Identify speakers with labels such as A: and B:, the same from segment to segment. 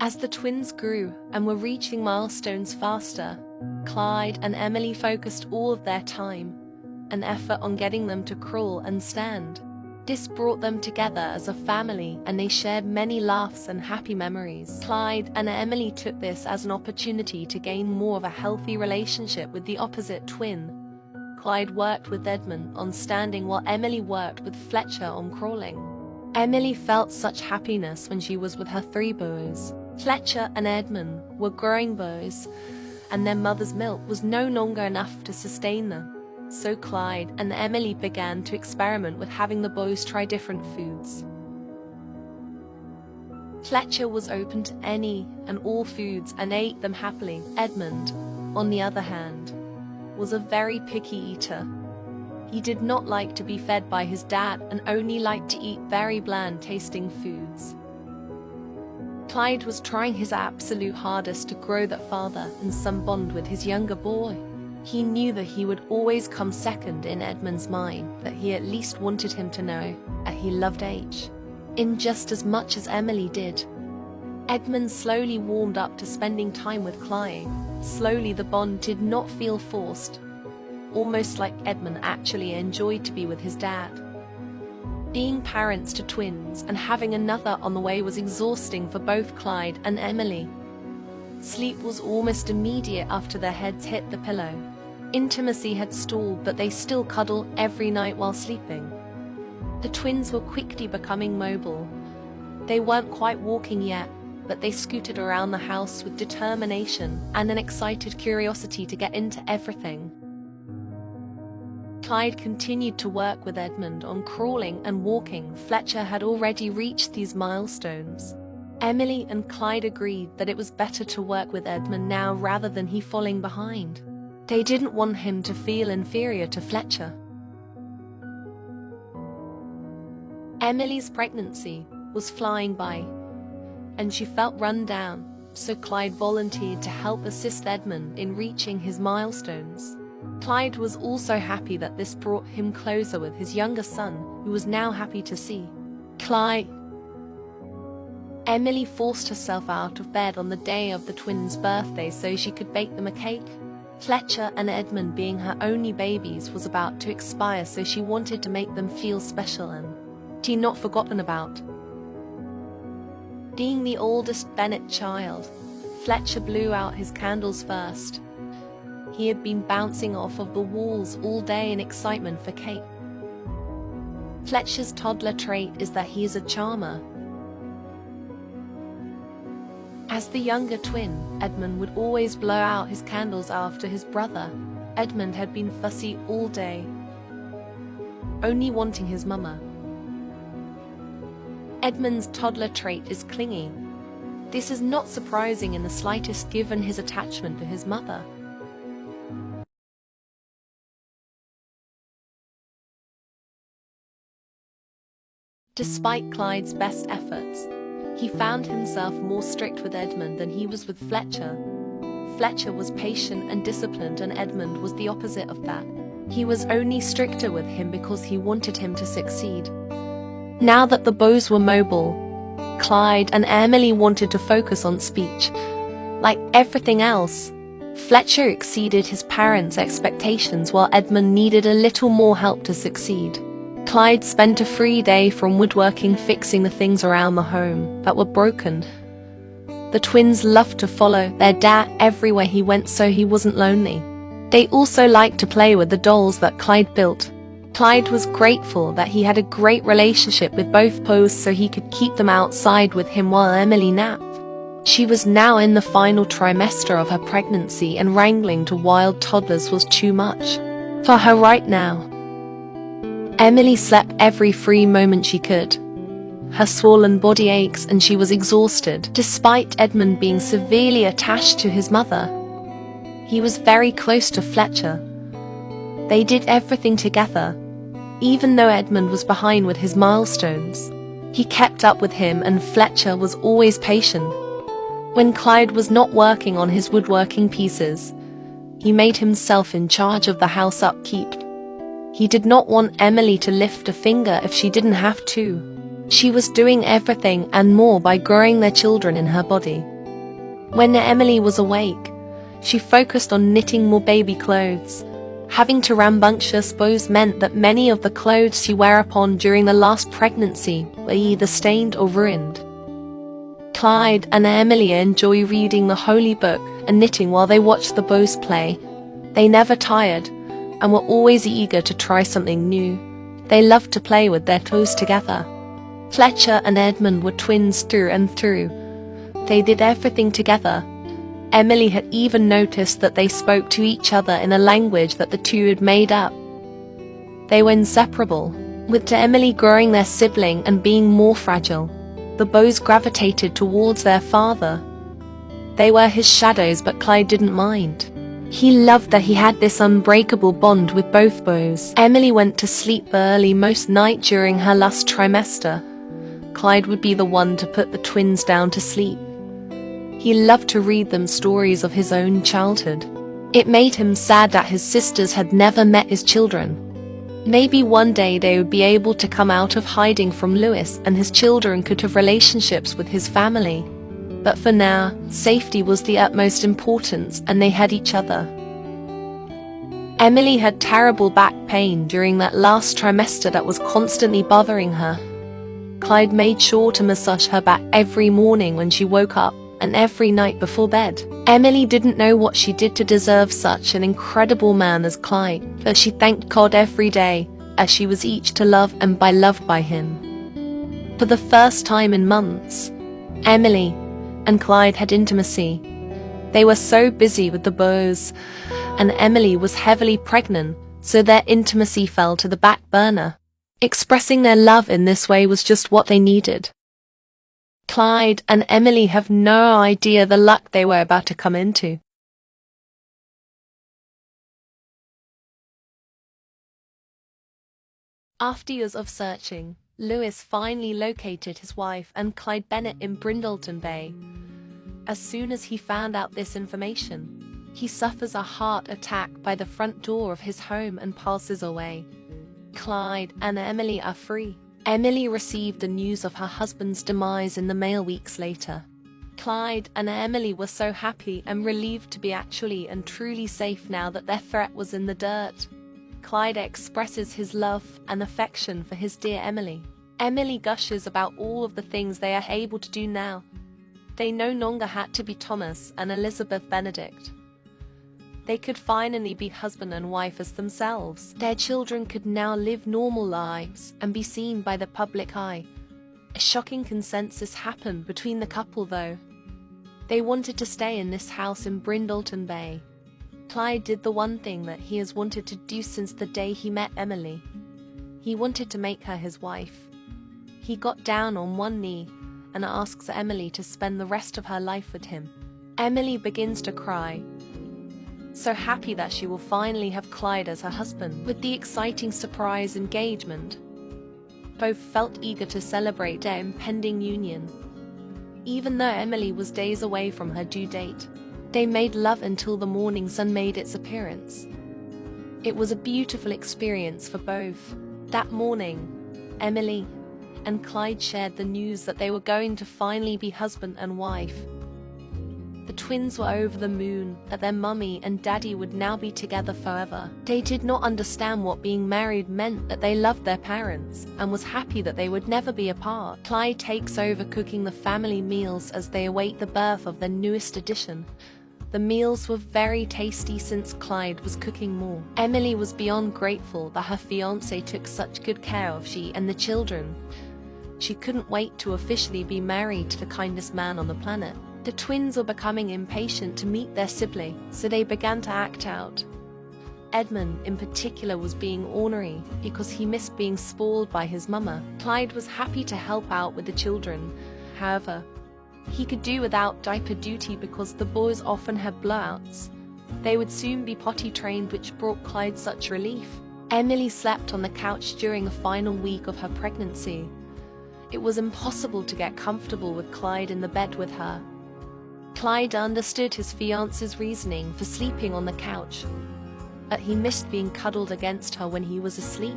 A: As the twins grew and were reaching milestones faster, Clyde and Emily focused all of their time and effort on getting them to crawl and stand. This brought them together as a family, and they shared many laughs and happy memories. Clyde and Emily took this as an opportunity to gain more of a healthy relationship with the opposite twin. Clyde worked with Edmund on standing while Emily worked with Fletcher on crawling. Emily felt such happiness when she was with her 3 boys. Fletcher and Edmund were growing boys, and their mother's milk was no longer enough to sustain them. So Clyde and Emily began to experiment with having the boys try different foods. Fletcher was open to any and all foods and ate them happily. Edmund, on the other hand, was a very picky eater. He did not like to be fed by his dad and only liked to eat very bland-tasting foods. Clyde was trying his absolute hardest to grow that father and son bond with his younger boy. He knew that he would always come second in Edmund's mind, but he at least wanted him to know that he loved H in just as much as Emily did. Edmund slowly warmed up to spending time with Clyde. Slowly the bond did not feel forced, almost like Edmund actually enjoyed to be with his dad. Being parents to twins and having another on the way was exhausting for both Clyde and Emily. Sleep was almost immediate after their heads hit the pillow. Intimacy had stalled, but they still cuddled every night while sleeping. The twins were quickly becoming mobile. They weren't quite walking yet, but they scooted around the house with determination and an excited curiosity to get into everything. Clyde continued to work with Edmund on crawling and walking. Fletcher had already reached these milestones. Emily and Clyde agreed that it was better to work with Edmund now rather than he falling behind. They didn't want him to feel inferior to Fletcher. Emily's pregnancy was flying by, and she felt run down, so Clyde volunteered to help assist Edmund in reaching his milestones. Clyde was also happy that this brought him closer with his younger son, who was now happy to see Clyde. Emily forced herself out of bed on the day of the twins' birthday so she could bake them a cake. Fletcher and Edmund, being her only babies, was about to expire, so she wanted to make them feel special and not forgotten about. Being the oldest Bennett child, Fletcher blew out his candles first. He had been bouncing off of the walls all day in excitement for cake. Fletcher's toddler trait is that he is a charmer. As the younger twin, Edmund would always blow out his candles after his brother. Edmund had been fussy all day, only wanting his mama. Edmund's toddler trait is clingy. This is not surprising in the slightest given his attachment to his mother. Despite Clyde's best efforts, he found himself more strict with Edmund than he was with Fletcher. Fletcher was patient and disciplined, and Edmund was the opposite of that. He was only stricter with him because he wanted him to succeed. Now that the boys were mobile, Clyde and Emily wanted to focus on speech. Like everything else, Fletcher exceeded his parents' expectations while Edmund needed a little more help to succeed. Clyde spent a free day from woodworking fixing the things around the home that were broken. The twins loved to follow their dad everywhere he went so he wasn't lonely. They also liked to play with the dolls that Clyde built. Clyde was grateful that he had a great relationship with both boys so he could keep them outside with him while Emily napped. She was now in the final trimester of her pregnancy, and wrangling to wild toddlers was too much for her right now. Emily slept every free moment she could. Her swollen body aches and she was exhausted, despite Edmund being severely attached to his mother. He was very close to Fletcher. They did everything together. Even though Edmund was behind with his milestones, he kept up with him, and Fletcher was always patient. When Clyde was not working on his woodworking pieces, he made himself in charge of the house upkeep. He did not want Emily to lift a finger if she didn't have to. She was doing everything and more by growing their children in her body. When Emily was awake, she focused on knitting more baby clothes. Having two rambunctious boys meant that many of the clothes she wore upon during the last pregnancy were either stained or ruined. Clyde and Emily enjoy reading the Holy Book and knitting while they watch the boys play. They never tired and were always eager to try something new. They loved to play with their toys together. Fletcher and Edmund were twins through and through. They did everything together. Emily had even noticed that they spoke to each other in a language that the two had made up. They were inseparable, with Emily growing their sibling and being more fragile. The boys gravitated towards their father. They were his shadows, but Clyde didn't mind. He loved that he had this unbreakable bond with both boys. Emily went to sleep early most night during her last trimester. Clyde would be the one to put the twins down to sleep. He loved to read them stories of his own childhood. It made him sad that his sisters had never met his children. Maybe one day they would be able to come out of hiding from Lewis and his children could have relationships with his family. But for now, safety was the utmost importance and they had each other. Emily had terrible back pain during that last trimester that was constantly bothering her. Clyde made sure to massage her back every morning when she woke up and every night before bed. Emily didn't know what she did to deserve such an incredible man as Clyde, but she thanked God every day, as she was each to love and be loved by him. For the first time in months, Emily and Clyde had intimacy. They were so busy with the boys, and Emily was heavily pregnant, so their intimacy fell to the back burner. Expressing their love in this way was just what they needed. Clyde and Emily have no idea the luck they were about to come into. After years of searching, Lewis finally located his wife and Clyde Bennett in Brindleton Bay. As soon as he found out this information, he suffers a heart attack by the front door of his home and passes away. Clyde and Emily are free. Emily received the news of her husband's demise in the mail weeks later. Clyde and Emily were so happy and relieved to be actually and truly safe now that their threat was in the dirt. Clyde expresses his love and affection for his dear Emily. Emily gushes about all of the things they are able to do now. They no longer had to be Thomas and Elizabeth Benedict. They could finally be husband and wife as themselves. Their children could now live normal lives and be seen by the public eye. A shocking consensus happened between the couple though. They wanted to stay in this house in Brindleton Bay. Clyde did the one thing that he has wanted to do since the day he met Emily. He wanted to make her his wife. He got down on one knee and asks Emily to spend the rest of her life with him. Emily begins to cry, so happy that she will finally have Clyde as her husband. With the exciting surprise engagement, both felt eager to celebrate their impending union. Even though Emily was days away from her due date, they made love until the morning sun made its appearance. It was a beautiful experience for both. That morning, Emily and Clyde shared the news that they were going to finally be husband and wife. The twins were over the moon that their mummy and daddy would now be together forever. They did not understand what being married meant, that they loved their parents and was happy that they would never be apart. Clyde takes over cooking the family meals as they await the birth of their newest addition. The meals were very tasty since Clyde was cooking more. Emily was beyond grateful that her fiancé took such good care of she and the children. She couldn't wait to officially be married to the kindest man on the planet. The twins were becoming impatient to meet their sibling, so they began to act out. Edmund, in particular, was being ornery because he missed being spoiled by his mama. Clyde was happy to help out with the children. However, he could do without diaper duty because the boys often had blowouts. They would soon be potty trained, which brought Clyde such relief. Emily slept on the couch during the final week of her pregnancy. It was impossible to get comfortable with Clyde in the bed with her. Clyde understood his fiancé's reasoning for sleeping on the couch, but he missed being cuddled against her when he was asleep.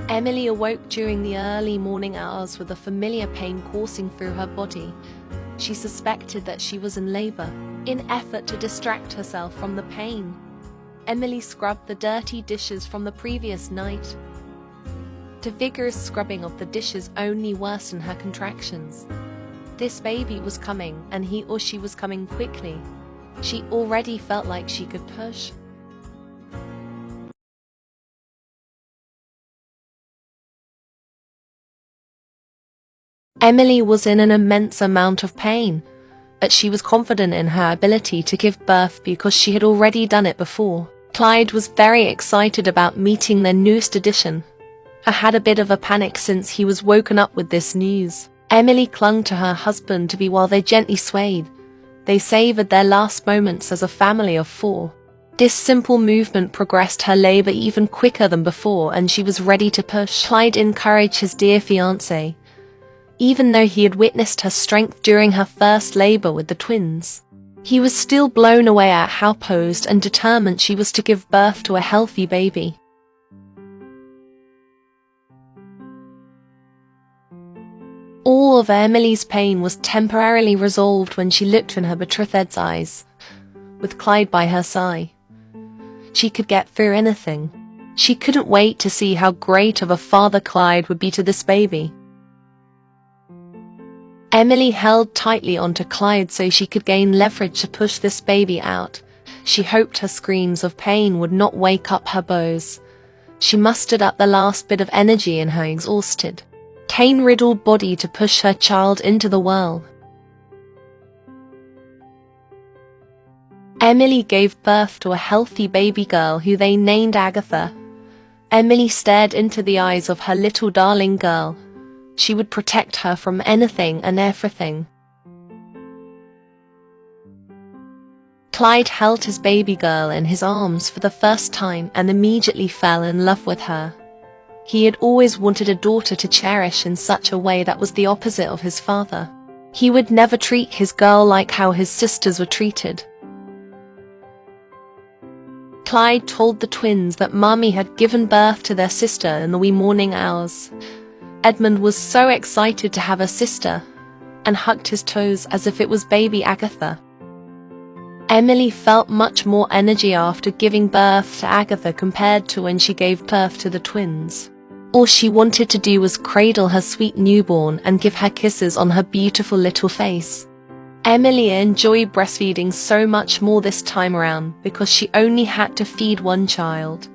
A: Emily awoke during the early morning hours with a familiar pain coursing through her body. She suspected that she was in labor. In effort to distract herself from the pain, Emily scrubbed the dirty dishes from the previous night. The vigorous scrubbing of the dishes only worsened her contractions. This baby was coming, and he or she was coming quickly. She already felt like she could push. Emily was in an immense amount of pain, but she was confident in her ability to give birth because she had already done it before. Clyde was very excited about meeting their newest addition. He had a bit of a panic since he was woken up with this news. Emily clung to her husband to be while they gently swayed. They savored their last moments as a family of 4. This simple movement progressed her labor even quicker than before, and she was ready to push. Clyde encouraged his dear fiancée, even though he had witnessed her strength during her first labor with the twins. He was still blown away at how posed and determined she was to give birth to a healthy baby. All of Emily's pain was temporarily resolved when she looked in her betrothed's eyes, with Clyde by her side. She could get through anything. She couldn't wait to see how great of a father Clyde would be to this baby. Emily held tightly onto Clyde so she could gain leverage to push this baby out. She hoped her screams of pain would not wake up her beaux. She mustered up the last bit of energy in her exhausted, pain-riddled body to push her child into the world. Emily gave birth to a healthy baby girl who they named Agatha. Emily stared into the eyes of her little darling girl. She would protect her from anything and everything. Clyde held his baby girl in his arms for the first time and immediately fell in love with her. He had always wanted a daughter to cherish in such a way that was the opposite of his father. He would never treat his girl like how his sisters were treated. Clyde told the twins that Mummy had given birth to their sister in the wee morning hours. Edmund was so excited to have a sister, and hugged his toes as if it was baby Agatha. Emily felt much more energy after giving birth to Agatha compared to when she gave birth to the twins. All she wanted to do was cradle her sweet newborn and give her kisses on her beautiful little face. Emily enjoyed breastfeeding so much more this time around because she only had to feed one child,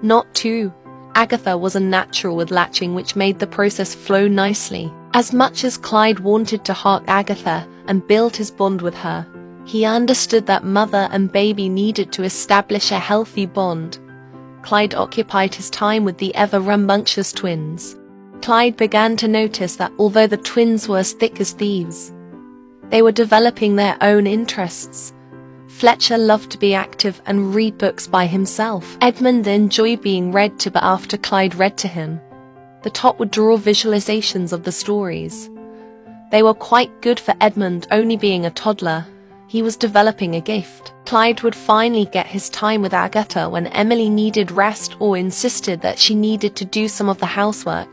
A: not 2. Agatha was a natural with latching, which made the process flow nicely. As much as Clyde wanted to hug Agatha and build his bond with her, he understood that mother and baby needed to establish a healthy bond. Clyde occupied his time with the ever-rambunctious twins. Clyde began to notice that although the twins were as thick as thieves, they were developing their own interests. Fletcher loved to be active and read books by himself. Edmund enjoyed being read to, but after Clyde read to him, the top would draw visualizations of the stories. They were quite good for Edmund, only being a toddler. He was developing a gift. Clyde would finally get his time with Agatha when Emily needed rest or insisted that she needed to do some of the housework.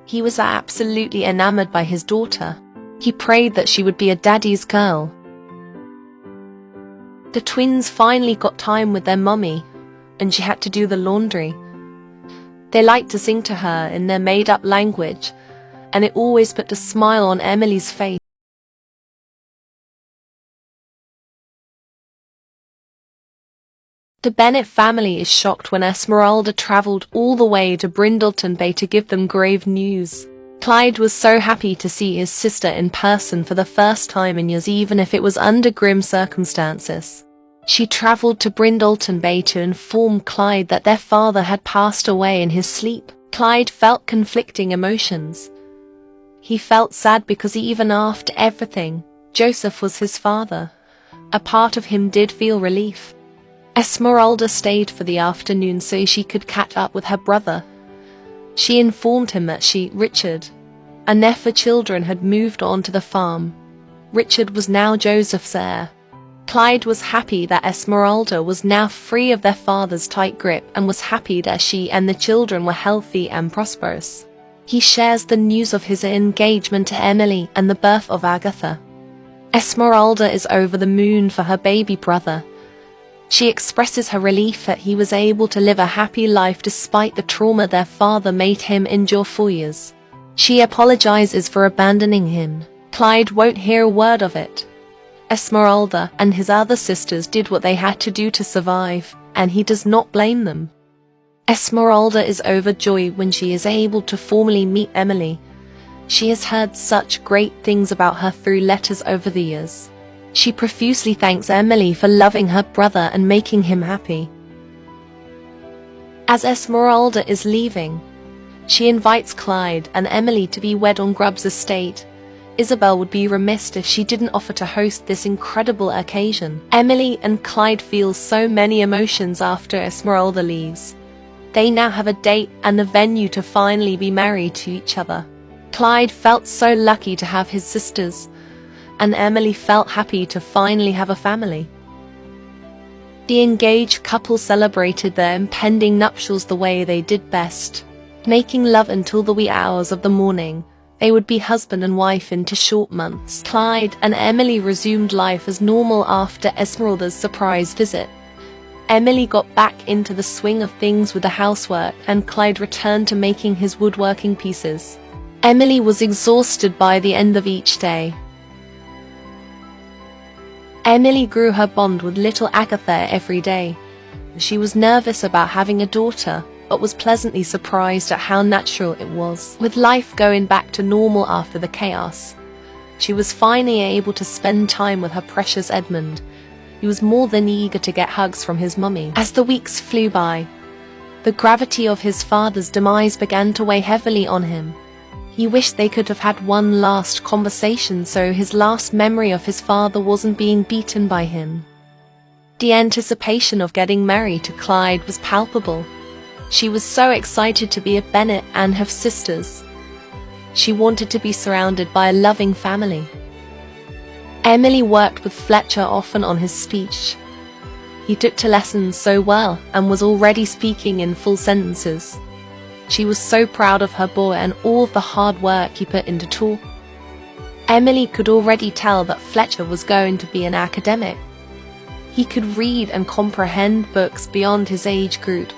A: He was absolutely enamored by his daughter. He prayed that she would be a daddy's girl. The twins finally got time with their mummy, and she had to do the laundry. They liked to sing to her in their made-up language, and it always put a smile on Emily's face. The Bennett family is shocked when Esmeralda travelled all the way to Brindleton Bay to give them grave news. Clyde was so happy to see his sister in person for the first time in years, even if it was under grim circumstances. She travelled to Brindleton Bay to inform Clyde that their father had passed away in his sleep. Clyde felt conflicting emotions. He felt sad because even after everything, Joseph was his father. A part of him did feel relief. Esmeralda stayed for the afternoon so she could catch up with her brother. She informed him that Richard, and their 4 children had moved on to the farm. Richard was now Joseph's heir. Clyde was happy that Esmeralda was now free of their father's tight grip and was happy that she and the children were healthy and prosperous. He shares the news of his engagement to Emily and the birth of Agatha. Esmeralda is over the moon for her baby brother. She expresses her relief that he was able to live a happy life despite the trauma their father made him endure for years. She apologizes for abandoning him. Clyde won't hear a word of it. Esmeralda and his other sisters did what they had to do to survive, and he does not blame them. Esmeralda is overjoyed when she is able to formally meet Emily. She has heard such great things about her through letters over the years. She profusely thanks Emily for loving her brother and making him happy. As Esmeralda is leaving, she invites Clyde and Emily to be wed on Grubb's estate. Isabel would be remiss if she didn't offer to host this incredible occasion. Emily and Clyde feel so many emotions after Esmeralda leaves. They now have a date and a venue to finally be married to each other. Clyde felt so lucky to have his sisters, and Emily felt happy to finally have a family. The engaged couple celebrated their impending nuptials the way they did best, making love until the wee hours of the morning. They would be husband and wife into short months. Clyde and Emily resumed life as normal after Esmeralda's surprise visit. Emily got back into the swing of things with the housework, and Clyde returned to making his woodworking pieces. Emily was exhausted by the end of each day. Emily grew her bond with little Agatha every day. She was nervous about having a daughter, but was pleasantly surprised at how natural it was. With life going back to normal after the chaos, she was finally able to spend time with her precious Edmund. He was more than eager to get hugs from his mummy. As the weeks flew by, the gravity of his father's demise began to weigh heavily on him. He wished they could have had one last conversation so his last memory of his father wasn't being beaten by him. The anticipation of getting married to Clyde was palpable. She was so excited to be a Bennett and have sisters. She wanted to be surrounded by a loving family. Emily worked with Fletcher often on his speech. He took to lessons so well and was already speaking in full sentences. She was so proud of her boy and all of the hard work he put into talk. Emily could already tell that Fletcher was going to be an academic. He could read and comprehend books beyond his age group.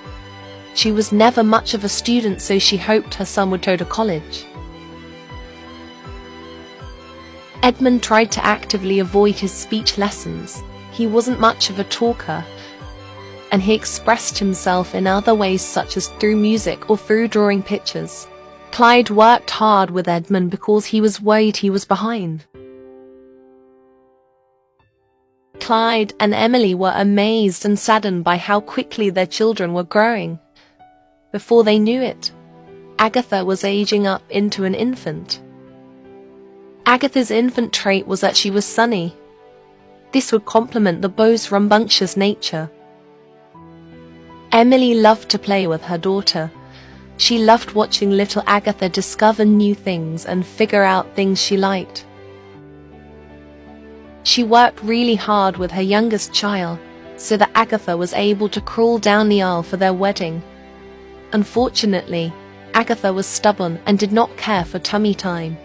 A: She was never much of a student, so she hoped her son would go to college. Edmund tried to actively avoid his speech lessons. He wasn't much of a talker, and he expressed himself in other ways, such as through music or through drawing pictures. Clyde worked hard with Edmund because he was worried he was behind. Clyde and Emily were amazed and saddened by how quickly their children were growing. Before they knew it, Agatha was aging up into an infant. Agatha's infant trait was that she was sunny. This would complement the beau's rambunctious nature. Emily loved to play with her daughter. She loved watching little Agatha discover new things and figure out things she liked. She worked really hard with her youngest child, so that Agatha was able to crawl down the aisle for their wedding. Unfortunately, Agatha was stubborn and did not care for tummy time.